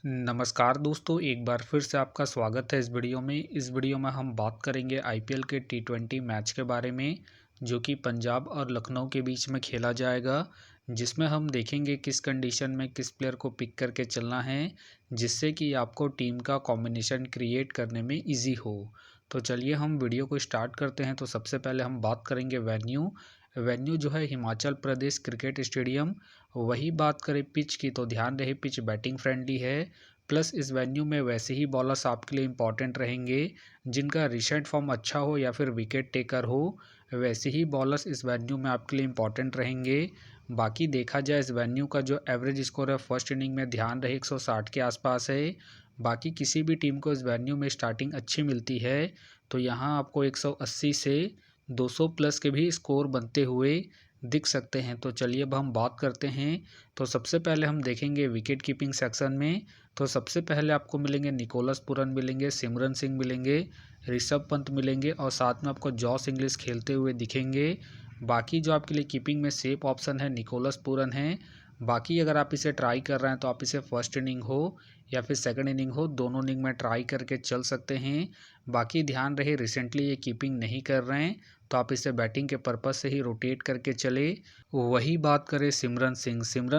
नमस्कार दोस्तों, एक बार फिर से आपका स्वागत है इस वीडियो में। इस वीडियो में हम बात करेंगे आईपीएल के टी20 मैच के बारे में, जो कि पंजाब और लखनऊ के बीच में खेला जाएगा, जिसमें हम देखेंगे किस कंडीशन में किस प्लेयर को पिक करके चलना है, जिससे कि आपको टीम का कॉम्बिनेशन क्रिएट करने में इजी हो। तो चलिए हम वीडियो को स्टार्ट करते हैं। तो सबसे पहले हम बात करेंगे वेन्यू। वेन्यू जो है हिमाचल प्रदेश क्रिकेट स्टेडियम। वही बात करें पिच की, तो ध्यान रहे पिच बैटिंग फ्रेंडली है। प्लस इस वेन्यू में वैसे ही बॉलर्स आपके लिए इंपॉर्टेंट रहेंगे जिनका रिसेंट फॉर्म अच्छा हो या फिर विकेट टेकर हो। वैसे ही बॉलर्स इस वेन्यू में आपके लिए इंपॉर्टेंट रहेंगे। बाकी देखा जाए इस वेन्यू का जो एवरेज स्कोर है फर्स्ट इनिंग में ध्यान रहे 160 के आसपास है। बाकी किसी भी टीम को इस वेन्यू में स्टार्टिंग अच्छी मिलती है, तो यहाँ आपको 180 से 200 प्लस के भी स्कोर बनते हुए दिख सकते हैं। तो चलिए अब हम बात करते हैं। तो सबसे पहले हम देखेंगे विकेट कीपिंग सेक्शन में। तो सबसे पहले आपको मिलेंगे निकोलस पूरन मिलेंगे, सिमरन सिंह मिलेंगे, ऋषभ पंत मिलेंगे और साथ में आपको जॉस इंग्लिश खेलते हुए दिखेंगे। बाकी जो आपके लिए कीपिंग में सेफ ऑप्शन है निकोलस पूरन है। बाकी अगर आप इसे ट्राई कर रहे हैं तो आप इसे फर्स्ट इनिंग हो या फिर सेकंड इनिंग हो, दोनों इनिंग में ट्राई करके चल सकते हैं। बाकी ध्यान रहे रिसेंटली ये कीपिंग नहीं कर रहे हैं, तो आप इसे बैटिंग के पर्पज़ से ही रोटेट करके चले। वही बात करें सिमरन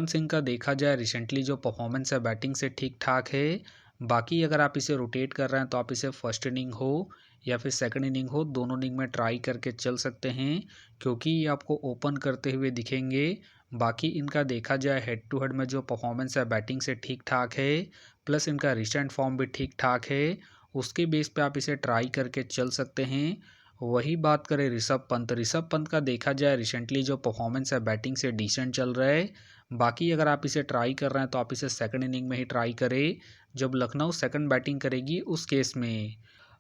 सिंह का देखा जाए रिसेंटली जो परफॉर्मेंस है बैटिंग से ठीक ठाक है। बाकी अगर आप इसे रोटेट कर रहे हैं तो आप इसे फर्स्ट इनिंग हो या फिर सेकंड इनिंग हो, दोनों इनिंग में ट्राई करके चल सकते हैं, क्योंकि ये आपको ओपन करते हुए दिखेंगे। बाकी इनका देखा जाए हेड टू हेड में जो परफॉर्मेंस है बैटिंग से ठीक ठाक है, प्लस इनका रिसेंट फॉर्म भी ठीक ठाक है। उसके बेस पे आप इसे ट्राई करके चल सकते हैं। वही बात करें ऋषभ पंत का देखा जाए रिसेंटली जो परफॉर्मेंस है बैटिंग से डिसेंट चल रहा है। बाकी अगर आप इसे ट्राई कर रहे हैं तो आप इसे सेकंड इनिंग में ही ट्राई करें, जब लखनऊ सेकंड बैटिंग करेगी उस केस में।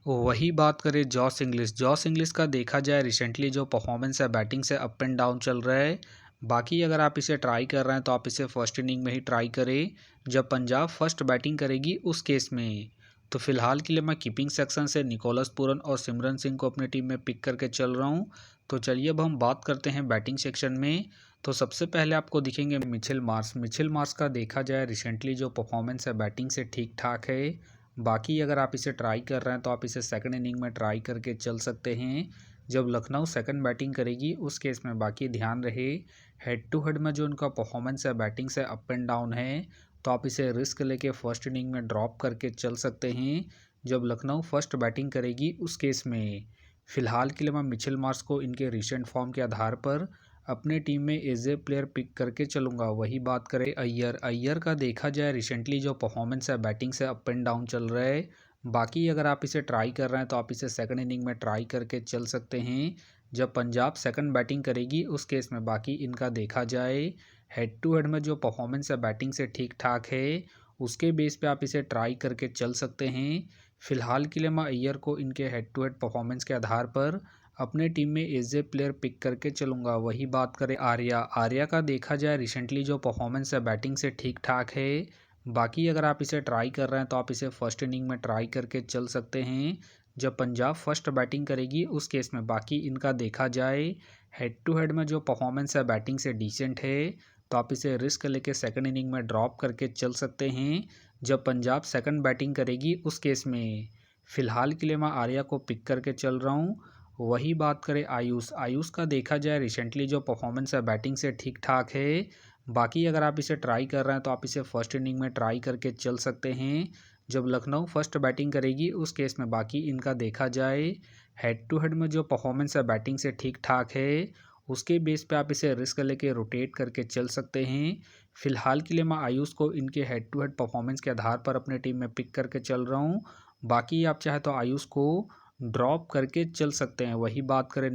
वही बात करें जॉस इंग्लिश का देखा जाए रिसेंटली जो परफॉर्मेंस है बैटिंग से अप एंड डाउन चल रहा है। बाकी अगर आप इसे ट्राई कर रहे हैं तो आप इसे फर्स्ट इनिंग में ही ट्राई करें, जब पंजाब फर्स्ट बैटिंग करेगी उस केस में। तो फिलहाल के लिए मैं कीपिंग सेक्शन से निकोलस पूरन और सिमरन सिंह को अपनी टीम में पिक करके चल रहा हूं। तो चलिए अब हम बात करते हैं बैटिंग सेक्शन में। तो सबसे पहले आपको दिखेंगे मिचेल मार्श का देखा जाए रिसेंटली जो परफॉर्मेंस है बैटिंग से ठीक ठाक है। बाकी अगर आप इसे ट्राई कर रहे हैं तो आप इसे सेकंड इनिंग में ट्राई करके चल सकते हैं, जब लखनऊ सेकंड बैटिंग करेगी उस केस में। बाकी ध्यान रहे हेड टू हेड में जो उनका परफॉर्मेंस है बैटिंग से अप एंड डाउन है, तो आप इसे रिस्क लेके फर्स्ट इनिंग में ड्रॉप करके चल सकते हैं, जब लखनऊ फर्स्ट बैटिंग करेगी उस केस में। फिलहाल के लिए मैं मिचेल मार्श को इनके रिसेंट फॉर्म के आधार पर अपने टीम में एज ए प्लेयर पिक करके चलूंगा। वही बात करें अय्यर का देखा जाए रिसेंटली जो परफॉर्मेंस है बैटिंग से अप एंड डाउन चल रहा है। बाकी अगर आप इसे ट्राई कर रहे हैं तो आप इसे सेकंड इनिंग में ट्राई करके चल सकते हैं, जब पंजाब सेकंड बैटिंग करेगी उस केस में। बाकी इनका देखा जाए हेड टू हेड में जो परफॉर्मेंस है बैटिंग से ठीक ठाक है, उसके बेस पे आप इसे ट्राई करके चल सकते हैं। फिलहाल के लिए मैं अय्यर को इनके हेड टू हेड परफॉर्मेंस के आधार पर अपने टीम में एज ए प्लेयर पिक करके चलूंगा। वही बात करें आर्या का देखा जाए रिसेंटली जो परफॉर्मेंस है बैटिंग से ठीक ठाक है। बाकी अगर आप इसे ट्राई कर रहे हैं तो आप इसे फर्स्ट इनिंग में ट्राई करके चल सकते हैं, जब पंजाब फर्स्ट बैटिंग करेगी उस केस में। बाकी इनका देखा जाए हेड टू हेड में जो परफॉर्मेंस है बैटिंग से डिसेंट है, तो आप इसे रिस्क लेके सेकंड इनिंग में ड्रॉप करके चल सकते हैं, जब पंजाब सेकंड बैटिंग करेगी उस केस में। फिलहाल के लिए मैं आर्या को पिक करके चल रहा हूँ। वही बात करें आयुष का देखा जाए रिसेंटली जो परफॉर्मेंस है बैटिंग से ठीक ठाक है। बाकी अगर आप इसे ट्राई कर रहे हैं तो आप इसे फर्स्ट इनिंग में ट्राई करके चल सकते हैं, जब लखनऊ फर्स्ट बैटिंग करेगी उस केस में। बाकी इनका देखा जाए हेड टू हेड में जो परफॉर्मेंस है बैटिंग से ठीक ठाक है, उसके बेस पे आप इसे रिस्क लेके रोटेट करके चल सकते हैं। फिलहाल के लिए मैं आयुष को इनके हेड टू हेड परफॉर्मेंस के आधार पर अपने टीम में पिक करके चल रहा हूँ। बाकी आप चाहे तो आयुष को ड्रॉप करके चल सकते हैं। वही बात करें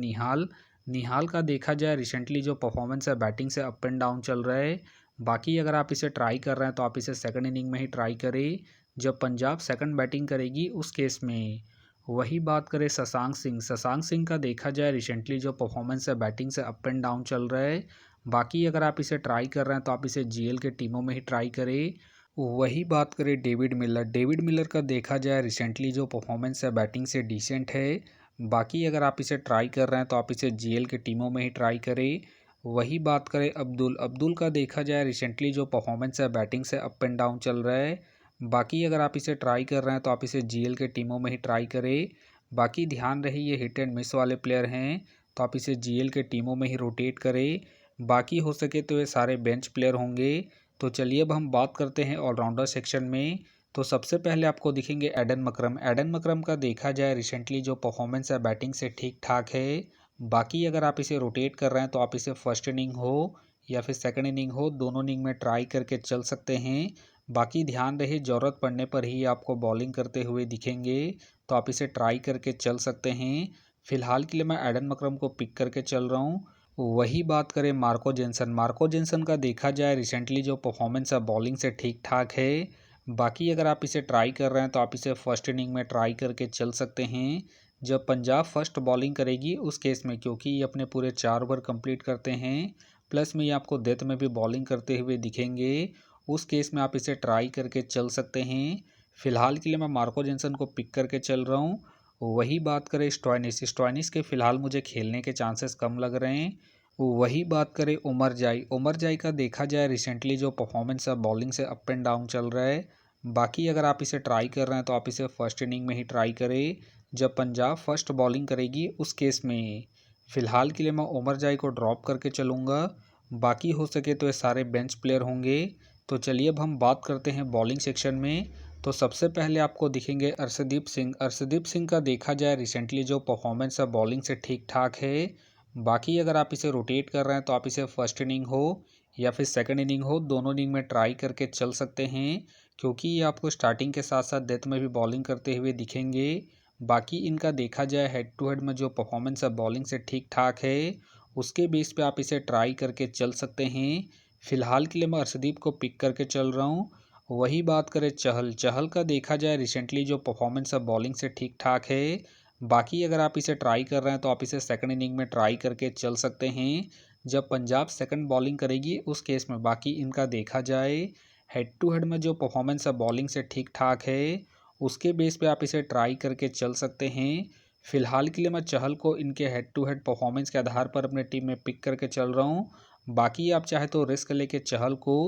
निहाल का देखा जाए रिसेंटली जो परफॉर्मेंस है बैटिंग से अप एंड डाउन चल रहा है। बाकी अगर आप इसे ट्राई कर रहे हैं तो आप इसे सेकंड इनिंग में ही ट्राई करें, जब पंजाब सेकंड बैटिंग करेगी उस केस में। वही बात करें शशांक सिंह का देखा जाए रिसेंटली जो परफॉर्मेंस है बैटिंग से अप एंड डाउन चल रहा है। बाकी अगर आप इसे ट्राई कर रहे हैं तो आप इसे जीएल के टीमों में ही ट्राई करें। वही बात करें डेविड मिलर का देखा जाए रिसेंटली जो परफॉर्मेंस है बैटिंग से डिसेंट है। बाकी अगर आप इसे ट्राई कर रहे हैं तो आप इसे जीएल के टीमों में ही ट्राई करें। वही बात करें अब्दुल का देखा जाए रिसेंटली जो परफॉर्मेंस है बैटिंग से अप एंड डाउन चल रहा है। बाकी अगर आप इसे ट्राई कर रहे हैं तो आप इसे जीएल के टीमों में ही ट्राई करें। बाकी ध्यान रहे ये हिट एंड मिस वाले प्लेयर हैं, तो आप इसे जीएल के टीमों में ही रोटेट करें। बाकी हो सके तो ये सारे बेंच प्लेयर होंगे। तो चलिए अब हम बात करते हैं ऑलराउंडर सेक्शन में। तो सबसे पहले आपको दिखेंगे एडन मकरम। एडन मकरम का देखा जाए रिसेंटली जो परफॉर्मेंस है बैटिंग से ठीक ठाक है। बाकी अगर आप इसे रोटेट कर रहे हैं तो आप इसे फर्स्ट इनिंग हो या फिर सेकंड इनिंग हो, दोनों इनिंग में ट्राई करके चल सकते हैं। बाकी ध्यान रहे ज़रूरत पड़ने पर ही आपको बॉलिंग करते हुए दिखेंगे, तो आप इसे ट्राई करके चल सकते हैं। फिलहाल के लिए मैं एडन मकरम को पिक करके चल रहा हूँ। वही बात करें मार्को जेनसन। मार्को जेनसन का देखा जाए रिसेंटली जो परफॉर्मेंस है बॉलिंग से ठीक ठाक है। बाकी अगर आप इसे ट्राई कर रहे हैं तो आप इसे फर्स्ट इनिंग में ट्राई करके चल सकते हैं। जब पंजाब फर्स्ट बॉलिंग करेगी उस केस में, क्योंकि ये अपने पूरे 4 ओवर कंप्लीट करते हैं, प्लस में ये आपको डेथ में भी बॉलिंग करते हुए दिखेंगे, उस केस में आप इसे ट्राई करके चल सकते हैं। फिलहाल के लिए मैं मार्को जेनसन को पिक करके चल रहा हूँ। वही बात करें स्टॉइनिस के फ़िलहाल मुझे खेलने के चांसेस कम लग रहे हैं। वही बात करें उमर जाई का देखा जाए रिसेंटली जो परफॉर्मेंस है बॉलिंग से अप एंड डाउन चल रहा है। बाकी अगर आप इसे ट्राई कर रहे हैं तो आप इसे फर्स्ट इनिंग में ही ट्राई करें, जब पंजाब फर्स्ट बॉलिंग करेगी उस केस में। फ़िलहाल के लिए मैं उमर जाई को ड्रॉप करके चलूँगा। बाकी हो सके तो ये सारे बेंच प्लेयर होंगे। तो चलिए अब हम बात करते हैं बॉलिंग सेक्शन में। तो सबसे पहले आपको दिखेंगे अर्शदीप सिंह। अर्शदीप सिंह का देखा जाए रिसेंटली जो परफॉर्मेंस है बॉलिंग से ठीक ठाक है। बाकी अगर आप इसे रोटेट कर रहे हैं तो आप इसे फर्स्ट इनिंग हो या फिर सेकंड इनिंग हो, दोनों इनिंग में ट्राई करके चल सकते हैं, क्योंकि ये आपको स्टार्टिंग के साथ साथ डेथ में भी बॉलिंग करते हुए दिखेंगे। बाकी इनका देखा जाए हेड टू हेड में जो परफॉर्मेंस है बॉलिंग से ठीक ठाक है, उसके बेस पे आप इसे ट्राई करके चल सकते हैं। फिलहाल के लिए मैं अर्शदीप को पिक करके चल रहा हूँ। वही बात करें चहल का देखा जाए रिसेंटली जो परफॉर्मेंस है बॉलिंग से ठीक ठाक है। बाकी अगर आप इसे ट्राई कर रहे हैं तो आप इसे सेकंड इनिंग में ट्राई करके चल सकते हैं, जब पंजाब सेकंड बॉलिंग करेगी उस केस में। बाकी इनका देखा जाए हेड टू हेड में जो परफॉर्मेंस है बॉलिंग से ठीक ठाक है, उसके बेस पे आप इसे ट्राई करके चल सकते हैं। फिलहाल के लिए मैं चहल को इनके हेड टू हेड परफॉर्मेंस के आधार पर अपने टीम में पिक करके चल रहा हूँ। बाकी आप चाहे तो रिस्क लेके चहल को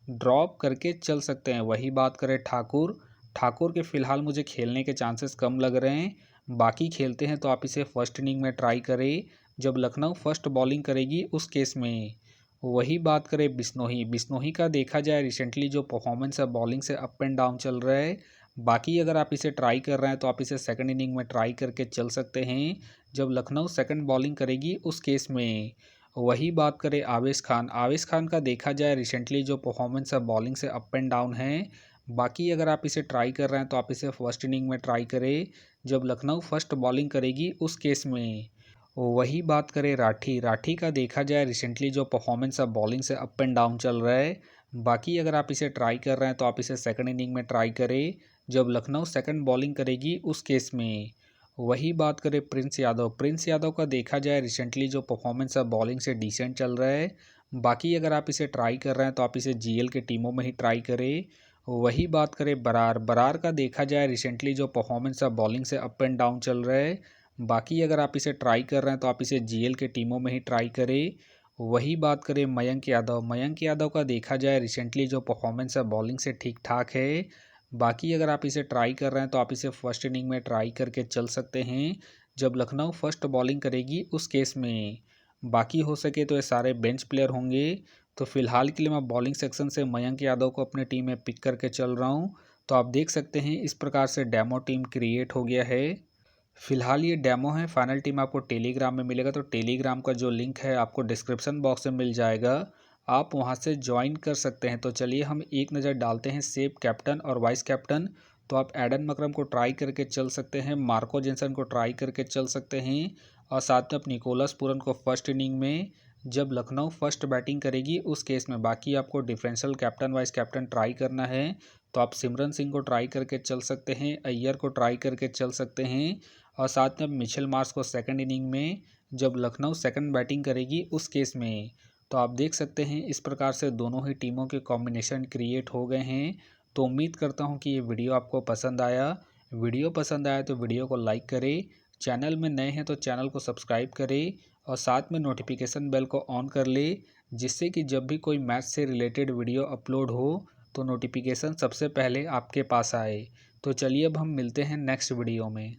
ड्रॉप करके चल सकते हैं। वही बात करें ठाकुर के फ़िलहाल मुझे खेलने के चांसेस कम लग रहे हैं। बाकी खेलते हैं तो आप इसे फर्स्ट इनिंग में ट्राई करें, जब लखनऊ फर्स्ट बॉलिंग करेगी उस केस में। वही बात करें बिश्नोई का देखा जाए रिसेंटली जो परफॉर्मेंस है बॉलिंग से अप एंड डाउन चल रहा है। बाकी अगर आप इसे ट्राई कर रहे हैं तो आप इसे सेकंड इनिंग में ट्राई करके चल सकते हैं, जब लखनऊ सेकंड बॉलिंग करेगी उस केस में। वही बात करें आवेश खान का देखा जाए रिसेंटली जो परफॉर्मेंस है बॉलिंग से अप एंड डाउन है। बाकी अगर आप इसे ट्राई कर रहे हैं तो आप इसे फर्स्ट इनिंग में ट्राई करें, जब लखनऊ फर्स्ट बॉलिंग करेगी उस केस में। वही बात करें राठी का देखा जाए रिसेंटली जो परफॉर्मेंस है बॉलिंग से अप एंड डाउन चल रहा है। बाकी अगर आप इसे ट्राई कर रहे हैं तो आप इसे सेकंड इनिंग में ट्राई करें, जब लखनऊ सेकंड बॉलिंग करेगी उस केस में। वही बात करें प्रिंस यादव का देखा जाए रिसेंटली जो परफॉर्मेंस है बॉलिंग से डिसेंट चल रहा है। बाकी अगर आप इसे ट्राई कर रहे हैं तो आप इसे जीएल के टीमों में ही ट्राई करें। वही बात करें बरार का देखा जाए रिसेंटली जो परफॉर्मेंस है बॉलिंग से अप एंड डाउन चल रहा है। बाकी अगर आप इसे ट्राई कर रहे हैं तो आप इसे जीएल के टीमों में ही ट्राई करें। वही बात करें मयंक यादव का देखा जाए रिसेंटली जो परफॉर्मेंस है बॉलिंग से ठीक ठाक है। बाकी अगर आप इसे ट्राई कर रहे हैं तो आप इसे फर्स्ट इनिंग में ट्राई करके चल सकते हैं, जब लखनऊ फर्स्ट बॉलिंग करेगी उस केस में। बाकी हो सके तो ये सारे बेंच प्लेयर होंगे। तो फिलहाल के लिए मैं बॉलिंग सेक्शन से मयंक यादव को अपनी टीम में पिक करके चल रहा हूँ। तो आप देख सकते हैं इस प्रकार से डेमो टीम क्रिएट हो गया है। फिलहाल ये डेमो है, फाइनल टीम आपको टेलीग्राम में मिलेगा। तो टेलीग्राम का जो लिंक है आपको डिस्क्रिप्शन बॉक्स में मिल जाएगा, आप वहां से ज्वाइन कर सकते हैं। तो चलिए हम एक नज़र डालते हैं सेफ कैप्टन और वाइस कैप्टन। तो आप एडन मकरम को ट्राई करके चल सकते हैं, मार्को जेनसन को ट्राई करके चल सकते हैं, और साथ में आप निकोलस पूरन को फर्स्ट इनिंग में, जब लखनऊ फर्स्ट बैटिंग करेगी उस केस में। बाकी आपको differential captain vice captain try करना है तो आप सिमरन सिंह को ट्राई करके चल सकते हैं, अय्यर को ट्राई करके चल सकते हैं, और साथ में मिचेल मार्श को सेकंड इनिंग में, जब लखनऊ सेकंड बैटिंग करेगी उस केस में। तो आप देख सकते हैं इस प्रकार से दोनों ही टीमों के कॉम्बिनेशन क्रिएट हो गए हैं। तो उम्मीद करता हूं कि ये वीडियो आपको पसंद आया। वीडियो पसंद आया तो वीडियो को लाइक करें, चैनल में नए हैं तो चैनल को सब्सक्राइब करें, और साथ में नोटिफिकेशन बेल को ऑन कर ले, जिससे कि जब भी कोई मैच से रिलेटेड वीडियो अपलोड हो तो नोटिफिकेशन सबसे पहले आपके पास आए। तो चलिए अब हम मिलते हैं नेक्स्ट वीडियो में।